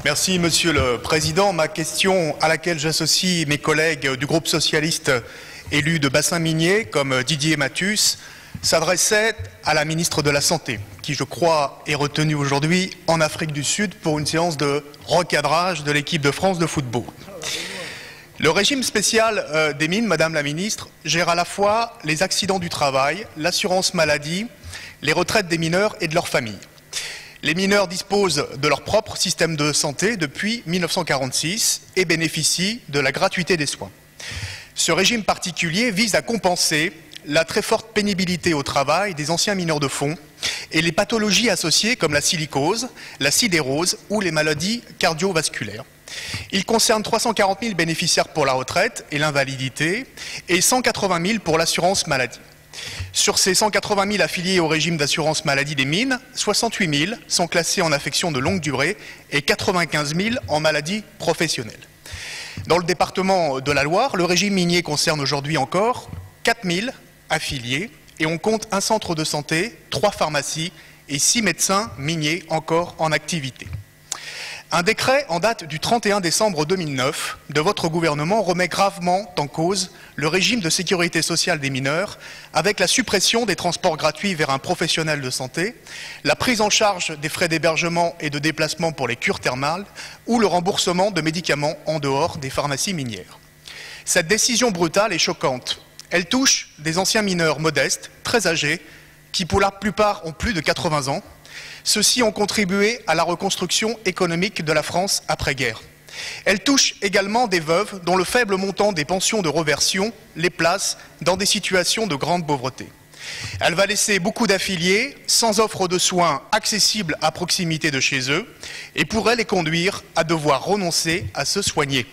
Merci Monsieur le Président. Ma question, à laquelle j'associe mes collègues du groupe socialiste élus de bassin minier, comme Didier Mathus, s'adressait à la ministre de la Santé, qui, je crois, est retenue aujourd'hui en Afrique du Sud pour une séance de recadrage de l'équipe de France de football. Le régime spécial des mines, Madame la Ministre, gère à la fois les accidents du travail, l'assurance maladie, les retraites des mineurs et de leurs familles. Les mineurs disposent de leur propre système de santé depuis 1946 et bénéficient de la gratuité des soins. Ce régime particulier vise à compenser la très forte pénibilité au travail des anciens mineurs de fond et les pathologies associées comme la silicose, la sidérose ou les maladies cardiovasculaires. Il concerne 340 000 bénéficiaires pour la retraite et l'invalidité et 180 000 pour l'assurance maladie. Sur ces 180 000 affiliés au régime d'assurance maladie des mines, 68 000 sont classés en affection de longue durée et 95 000 en maladie professionnelle. Dans le département de la Loire, le régime minier concerne aujourd'hui encore 4 000 affiliés et on compte un centre de santé, 3 pharmacies et 6 médecins miniers encore en activité. Un décret en date du 31 décembre 2009 de votre gouvernement remet gravement en cause le régime de sécurité sociale des mineurs avec la suppression des transports gratuits vers un professionnel de santé, la prise en charge des frais d'hébergement et de déplacement pour les cures thermales ou le remboursement de médicaments en dehors des pharmacies minières. Cette décision brutale est choquante. Elle touche des anciens mineurs modestes, très âgés, qui pour la plupart ont plus de 80 ans. Ceux-ci ont contribué à la reconstruction économique de la France après-guerre. Elle touche également des veuves dont le faible montant des pensions de reversion les place dans des situations de grande pauvreté. Elle va laisser beaucoup d'affiliés sans offre de soins accessibles à proximité de chez eux et pourrait les conduire à devoir renoncer à se soigner.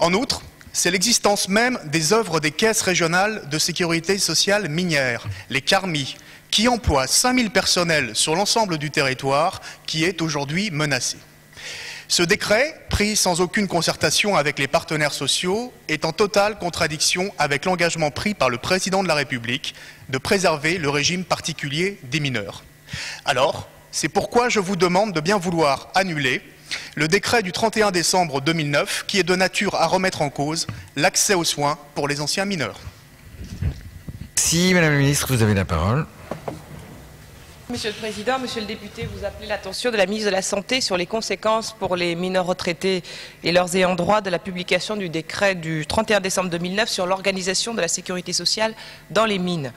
En outre, c'est l'existence même des œuvres des caisses régionales de sécurité sociale minière, les CARMI, qui emploie 5 000 personnels sur l'ensemble du territoire, qui est aujourd'hui menacé. Ce décret, pris sans aucune concertation avec les partenaires sociaux, est en totale contradiction avec l'engagement pris par le Président de la République de préserver le régime particulier des mineurs. Alors, c'est pourquoi je vous demande de bien vouloir annuler le décret du 31 décembre 2009, qui est de nature à remettre en cause l'accès aux soins pour les anciens mineurs. Merci, Madame la Ministre, vous avez la parole. Monsieur le Président, Monsieur le député, vous appelez l'attention de la ministre de la Santé sur les conséquences pour les mineurs retraités et leurs ayants droit de la publication du décret du 31 décembre 2009 sur l'organisation de la sécurité sociale dans les mines.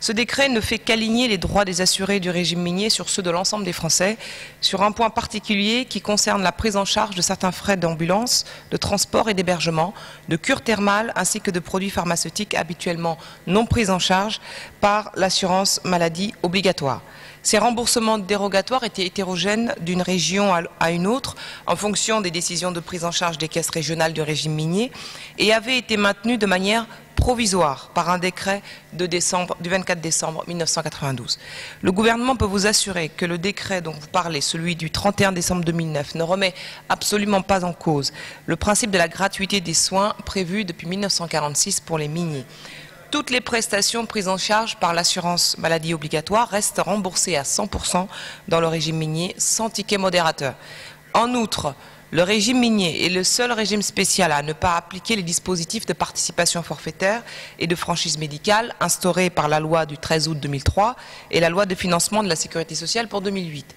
Ce décret ne fait qu'aligner les droits des assurés du régime minier sur ceux de l'ensemble des Français, sur un point particulier qui concerne la prise en charge de certains frais d'ambulance, de transport et d'hébergement, de cures thermales ainsi que de produits pharmaceutiques habituellement non pris en charge par l'assurance maladie obligatoire. Ces remboursements dérogatoires étaient hétérogènes d'une région à une autre en fonction des décisions de prise en charge des caisses régionales du régime minier et avaient été maintenus de manière provisoire par un décret du 24 décembre 1992. Le gouvernement peut vous assurer que le décret dont vous parlez, celui du 31 décembre 2009, ne remet absolument pas en cause le principe de la gratuité des soins prévus depuis 1946 pour les miniers. Toutes les prestations prises en charge par l'assurance maladie obligatoire restent remboursées à 100% dans le régime minier sans ticket modérateur. En outre, le régime minier est le seul régime spécial à ne pas appliquer les dispositifs de participation forfaitaire et de franchise médicale instaurés par la loi du 13 août 2003 et la loi de financement de la sécurité sociale pour 2008.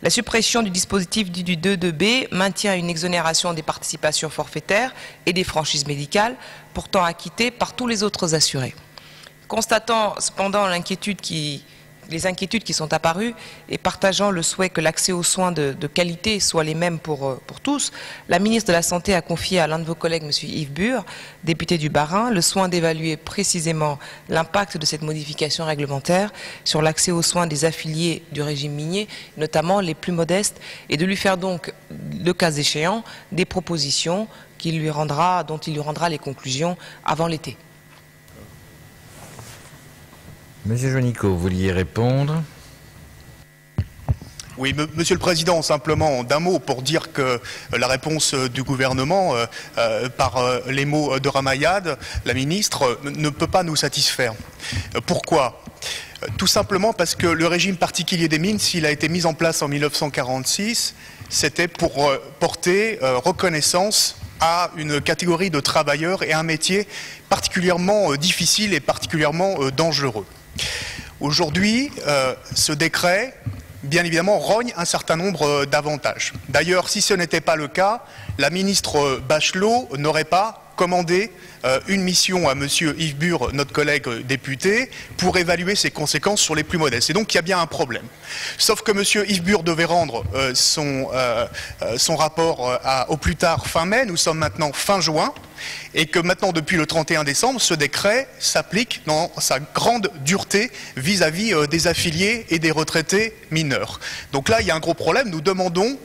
La suppression du dispositif dit du 2.2b maintient une exonération des participations forfaitaires et des franchises médicales, pourtant acquittées par tous les autres assurés. Constatant cependant les inquiétudes qui sont apparues et partageant le souhait que l'accès aux soins de qualité soit les mêmes pour tous, la ministre de la Santé a confié à l'un de vos collègues, M. Yves Bur, député du Bas-Rhin, le soin d'évaluer précisément l'impact de cette modification réglementaire sur l'accès aux soins des affiliés du régime minier, notamment les plus modestes, et de lui faire donc, le cas échéant, des propositions dont il lui rendra les conclusions avant l'été. Monsieur Juanico, vous vouliez répondre? Oui, Monsieur le Président, simplement d'un mot pour dire que la réponse du gouvernement, par les mots de Ramayad, la ministre, ne peut pas nous satisfaire. Pourquoi ? Tout simplement parce que le régime particulier des mines, s'il a été mis en place en 1946, c'était pour porter reconnaissance à une catégorie de travailleurs et un métier particulièrement difficile et particulièrement dangereux. Aujourd'hui, ce décret, bien évidemment, rogne un certain nombre d'avantages. D'ailleurs, si ce n'était pas le cas, la ministre Bachelot n'aurait pas commandé une mission à M. Yves Bur, notre collègue député, pour évaluer ses conséquences sur les plus modestes. Et donc, il y a bien un problème. Sauf que M. Yves Bur devait rendre son rapport au plus tard fin mai, nous sommes maintenant fin juin, et que maintenant, depuis le 31 décembre, ce décret s'applique dans sa grande dureté vis-à-vis des affiliés et des retraités mineurs. Donc là, il y a un gros problème. Nous demandons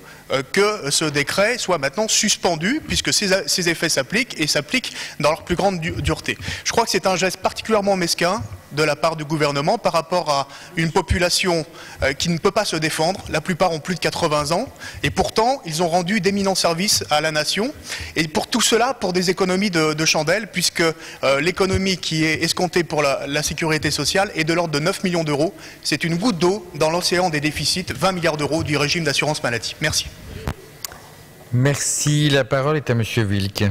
que ce décret soit maintenant suspendu, puisque ses effets s'appliquent, et s'appliquent dans leur plus grande dureté. Je crois que c'est un geste particulièrement mesquin de la part du gouvernement par rapport à une population qui ne peut pas se défendre. La plupart ont plus de 80 ans, et pourtant, ils ont rendu d'éminents services à la nation. Et pour tout cela, pour des économies de chandelle, puisque l'économie qui est escomptée pour la sécurité sociale est de l'ordre de 9 millions d'euros. C'est une goutte d'eau dans l'océan des déficits, 20 milliards d'euros du régime d'assurance maladie. Merci. Merci. La parole est à Monsieur Wilk.